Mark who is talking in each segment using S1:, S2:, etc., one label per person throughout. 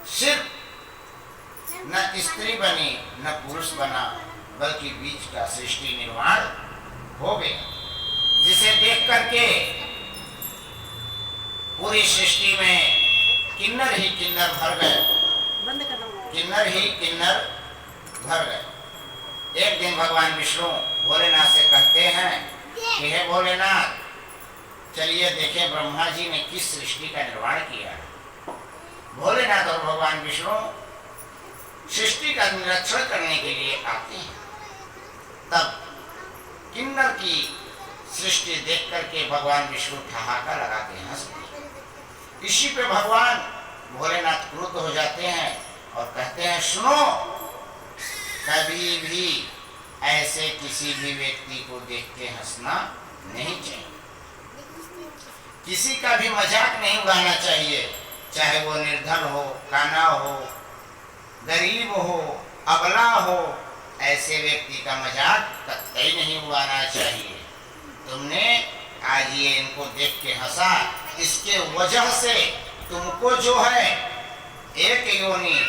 S1: सिर्फ न स्त्री बनी न पुरुष बना, बल्कि बीच का सृष्टि निर्माण हो गया, जिसे देख करके पूरी सृष्टि में किन्नर ही किन्नर भर गए, किन्नर ही किन्नर भर गए। एक दिन भगवान विष्णु भोलेनाथ से कहते हैं कि हे भोलेनाथ, चलिए देखें ब्रह्मा जी ने किस सृष्टि का निर्माण किया है। भोलेनाथ और भगवान विष्णु सृष्टि का निरीक्षण करने के लिए आते हैं। तब किन्नर की सृष्टि देख करके भगवान विष्णु ठहाका लगाते हैं, हंसते हैं। इसी पे भगवान भोलेनाथ क्रुद्ध हो जाते हैं और कहते हैं, सुनो, कभी भी ऐसे किसी भी व्यक्ति को देख के हंसना नहीं चाहिए, किसी का भी मजाक नहीं उड़ाना चाहिए, चाहे वो निर्धन हो, काना हो, गरीब हो, अबला हो, ऐसे व्यक्ति का मजाक कतई नहीं उड़ाना चाहिए। तुमने आज ये इनको देख के हंसा, इसके वजह से तुमको जो है एक योनि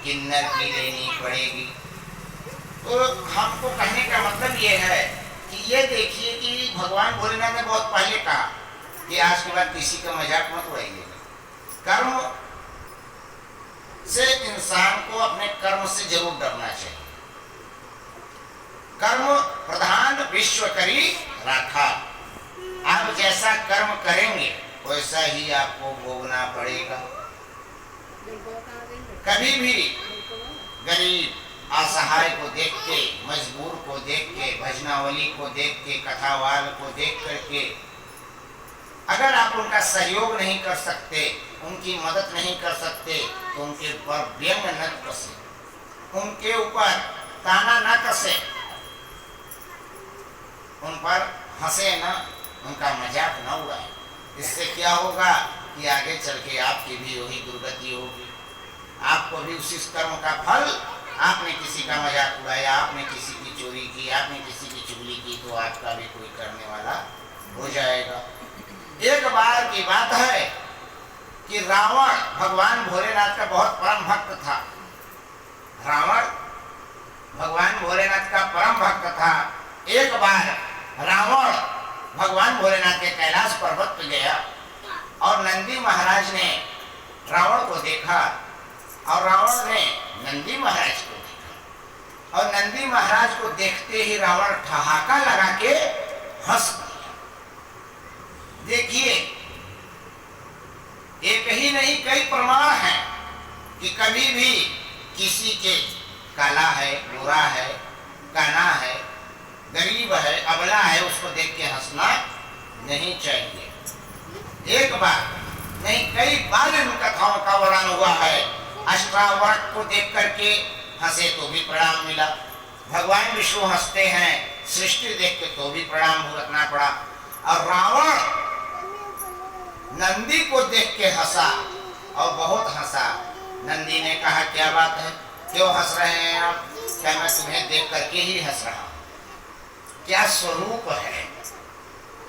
S1: किन्नर की लेनी पड़ेगी। तो हमको कहने का मतलब ये है कि ये देखिए कि भगवान भोलेनाथ ने बहुत पहले कहा कि आज के बाद किसी का मजाक मत उड़ाइएगा। कर्म से इंसान को अपने कर्म से जरूर डरना चाहिए। कर्म प्रधान विश्व करी राखा। आप जैसा कर्म करेंगे वैसा ही आपको भोगना पड़ेगा। कभी भी गरीब असहाय को देख के, मजबूर को देख के, भजनावली को देख के, कथावाल को देख करके अगर आप उनका सहयोग नहीं कर सकते, उनकी मदद नहीं कर सकते, तो उनके ऊपर व्यंग न कसे, उनके ऊपर ताना न कसे, उन पर हंसे न, उनका मजाक न उड़ाए। इससे क्या होगा कि आगे चल के आपकी भी वही दुर्गति होगी, आपको भी उसी कर्म का फल। आपने किसी का मजाक उड़ाया, आपने किसी की चोरी की, आपने किसी की चुगली की, तो आपका भी कोई करने वाला हो जाएगा। एक बार की बात है कि रावण भगवान भोलेनाथ का बहुत परम भक्त था। रावण भगवान भोलेनाथ का परम भक्त था। एक बार रावण भगवान भोलेनाथ के कैलाश पर्वत पर गया और नंदी महाराज ने रावण को देखा और रावण ने नंदी महाराज को देखा और नंदी महाराज को देखते ही रावण ठहाका लगा के हंस दिया। देखिए, एक ही नहीं कई प्रमाण हैं कि कभी भी किसी के काला है, गोरा है, काना है, गरीब है, अबला है, उसको देख के हंसना नहीं चाहिए। एक बार नहीं कई बार इन कथाओं का वर्णन हुआ है। अष्टावक्र को देख करके हंसे तो भी प्रणाम मिला, भगवान विष्णु हंसते हैं, सृष्टि देख के तो भी प्रणाम भुगतना पड़ा। और रावण नंदी को देख के हंसा और बहुत हंसा। नंदी ने कहा, क्या बात है, क्यों हंस रहे हैं आप? क्या मैं तुम्हें देख करके ही हंस रहा हूं? क्या स्वरूप है?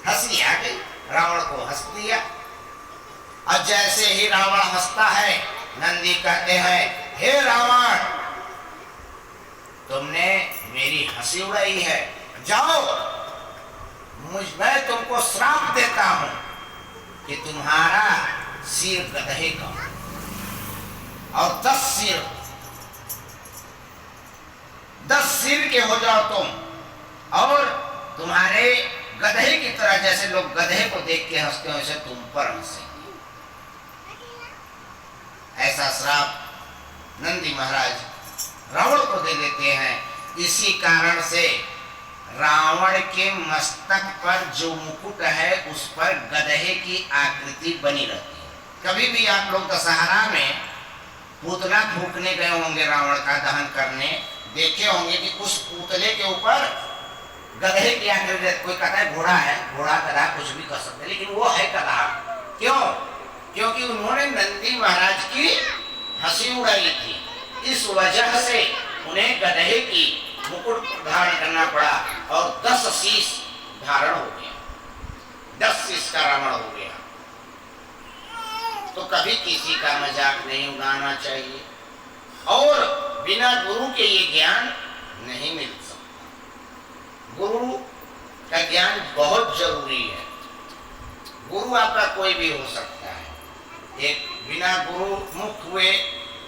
S1: हंसी आ गई, रावण को हंस दिया। और जैसे ही रावण हंसता है, नंदी कहते हैं, हे रावण, तुमने मेरी हंसी उड़ाई है, जाओ, मैं तुमको श्राप देता हूं कि तुम्हारा सिर गधे का और 10 सिर के हो जाओ तुम, और तुम्हारे गधे की तरह, जैसे लोग गधे को देख के हंसते हो, ऐसे तुम पर हंसे। ऐसा श्राप नंदी महाराज रावण को दे देते हैं। इसी कारण से रावण के मस्तक पर जो मुकुट है, उस पर गधे की आकृति बनी रहती है। कभी भी आप लोग दशहरा में पुतला फूकने गए होंगे, रावण का दहन करने, देखे होंगे कि उस पुतले के ऊपर गधे की आकृति। कोई कहता है घोड़ा है, घोड़ा गधा कुछ भी कर सकते, लेकिन वो है गधा। क्यों? क्योंकि उन्होंने नंदी महाराज की हंसी उड़ाई थी। इस वजह से उन्हें गधे की मुकुट धारण करना पड़ा और 10 शीश धारण हो गया, 10 शीश का रावण हो गया। तो कभी किसी का मजाक नहीं उड़ाना चाहिए, और बिना गुरु के ये ज्ञान नहीं मिल सकता। गुरु का ज्ञान बहुत जरूरी है। गुरु आपका कोई भी हो सकता है। एक बिना गुरु मुख हुए,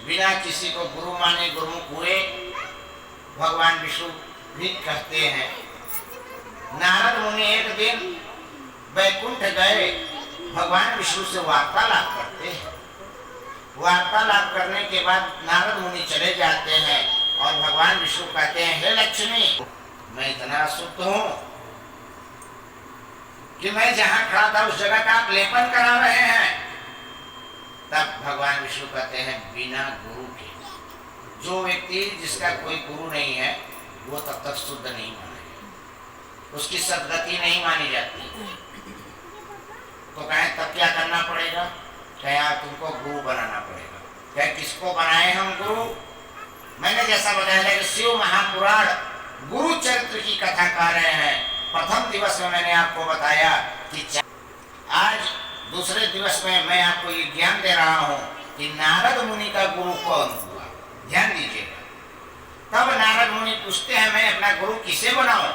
S1: बिना किसी को गुरु माने गुरुमुख हुए भगवान विष्णु भी कहते हैं। नारद मुनि एक दिन वैकुंठ गए, भगवान विष्णु से वार्तालाप करते हैं। वार्तालाप करने के बाद नारद मुनि चले जाते हैं और भगवान विष्णु कहते हैं, हे लक्ष्मी, मैं इतना शुद्ध हूं कि मैं जहां खड़ा था उस जगह का आप लेपन करा रहे हैं। तब भगवान विष्णु कहते हैं, बिना गुरु के जो व्यक्ति जिसका कोई गुरु नहीं है वो तब तक शुद्ध नहीं मानेगा, उसकी सदगति नहीं मानी जाती। तो कहें तब क्या करना पड़ेगा? कहें तुमको गुरु बनाना पड़ेगा। कहें किसको बनाए हम गुरु? मैंने जैसा बताया था कि शिव महापुराण गुरु चरित्र की कथा कर रहे हैं। प्रथम दिवस में मैंने आपको बताया कि आज दूसरे दिवस में मैं आपको ये ज्ञान दे रहा हूं कि नारद मुनि का गुरु कौन हुआ। ध्यान दीजिएगा। तब नारद मुनि पूछते हैं, मैं अपना गुरु किसे बनाऊं?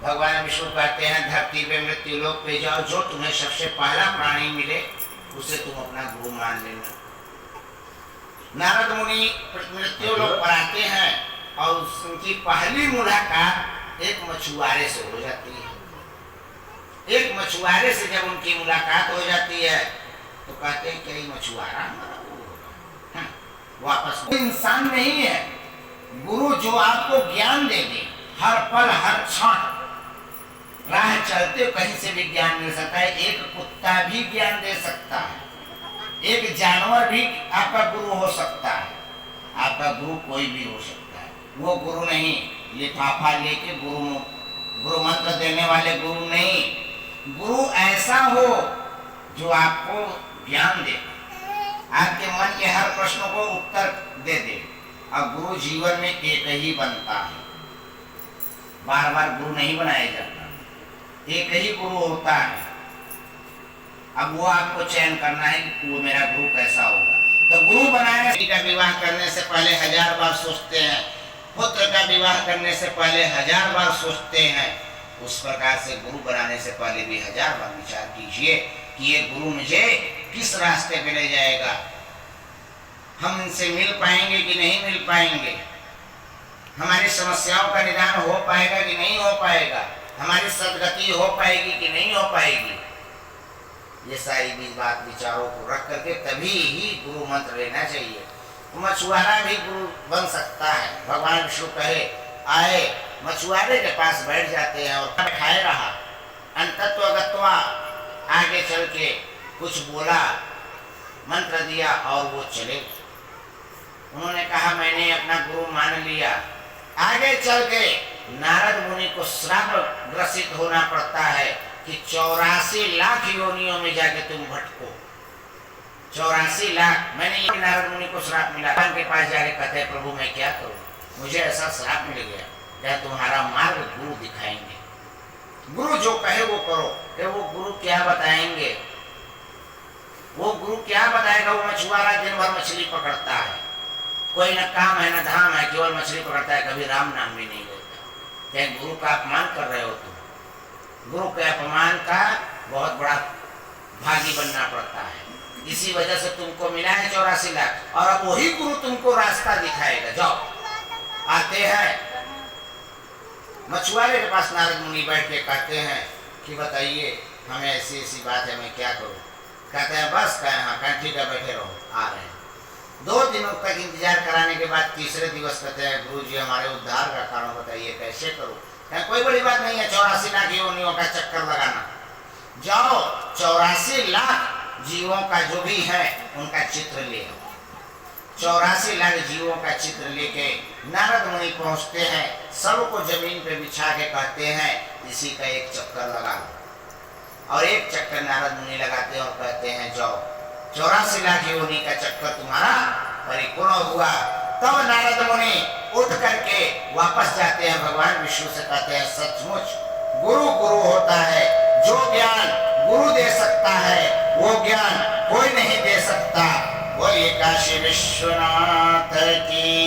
S1: भगवान विष्णु कहते हैं, धरती पे मृत्यु लोक पे जाओ, जो तुम्हें सबसे पहला प्राणी मिले उसे तुम अपना गुरु मान लेना। नारद मुनि मृत्यु लोक पर आते हैं और उनकी पहली मुलाकात एक मछुआरे से हो जाती है। एक मछुआरे से जब उनकी मुलाकात हो जाती है तो कहते हैं, क्या ये मछुआरा हमारा गुरु होगा? वापस इंसान नहीं है। गुरु जो आपको ज्ञान दे दे, हर पल हर क्षण राह चलते कहीं से भी ज्ञान मिल सकता है। एक कुत्ता भी ज्ञान दे सकता है, एक जानवर भी आपका गुरु हो सकता है। आपका गुरु कोई भी हो सकता है। वो गुरु नहीं लिफाफा लेके गुरु मंत्र देने वाले गुरु नहीं। गुरु ऐसा हो जो आपको ज्ञान दे, आपके मन के हर प्रश्नों को उत्तर दे दे। और गुरु जीवन में एक ही बनता है, बार बार गुरु नहीं बनाया जाता। एक ही गुरु होता है। अब वो आपको चयन करना है कि वो मेरा गुरु कैसा होगा। तो गुरु बनाने का विवाह करने से पहले 1000 बार सोचते हैं, पुत्र का विवाह करने से पहले 1000 बार सोचते हैं। उस प्रकार से गुरु बनाने से पहले भी 1000 बार विचार कीजिए कि ये गुरु मुझे किस रास्ते पे ले जाएगा। हम इनसे मिल पाएंगे कि नहीं मिल पाएंगे, हमारी समस्याओं का निदान हो पाएगा कि नहीं हो पाएगा, हमारी सदगति हो पाएगी कि नहीं हो पाएगी। ये सारी भी बात विचारों को रख करके तभी ही गुरु मंत्र लेना चाहिए। मछुआरा भी गुरु बन सकता है। भगवान विष्णु कहे आए, मछुआरे के पास बैठ जाते हैं और खाए रहा। अंतत्व गत्वा आगे चल के कुछ बोला, मंत्र दिया और वो चले। उन्होंने कहा मैंने अपना गुरु मान लिया। आगे चल के नारद मुनि को श्राप ग्रसित होना पड़ता है कि 84 लाख योनियों में जाके तुम भटको। 84 लाख। मैंने नारद मुनि को श्राप मिला। भगवान के पास जाके कहते हैं, प्रभु मैं क्या करूं, मुझे ऐसा श्राप मिल गया। क्या तुम्हारा मार्ग गुरु दिखाएंगे, गुरु जो कहे वो करो। कि वो गुरु क्या बताएंगे? वो गुरु क्या बताएगा? वो मछुआरा दिन भर मछली पकड़ता है, कोई न काम है न धाम है, केवल मछली पकड़ता है, कभी राम नाम भी नहीं लेता। क्या गुरु का अपमान कर रहे हो तुम? गुरु के अपमान का बहुत बड़ा भागी बनना पड़ता है। इसी वजह से तुमको मिला है 84 लाख। और अब वही गुरु तुमको रास्ता दिखाएगा। जाओ। आते हैं मछुआरे के पास, नारद मुनि बैठ के कहते हैं कि बताइए हमें ऐसी ऐसी बात है, मैं क्या करूं? कहते हैं बस कहें हाँ, कहें ठीक है बैठे रहो, आ रहे हैं। 2 दिनों तक इंतजार कराने के बाद तीसरे दिवस कहते हैं, गुरु जी हमारे उद्धार का कारण बताइए, कैसे करूं? कोई बड़ी बात नहीं है, 84 लाख योनियों का चक्कर लगाना। जाओ 84 लाख जीवों का जो भी है उनका चित्र ले आओ। 84 लाख जीवों का चित्र लेके नारद मुनि पहुंचते हैं। सबको जमीन पे बिछा के कहते हैं इसी का एक चक्कर लगा लो। और एक चक्कर नारद मुनि लगाते हैं और कहते हैं जाओ 84 लाख योनि का चक्कर तुम्हारा परिपूर्ण हुआ। तब नारद मुनि उठ करके वापस जाते हैं, भगवान विष्णु से कहते हैं सचमुच गुरु गुरु होता है जो ज्ञान गुरु दे सकता है वो ज्ञान कोई नहीं दे सकता। बोलिए काशी विश्वनाथ की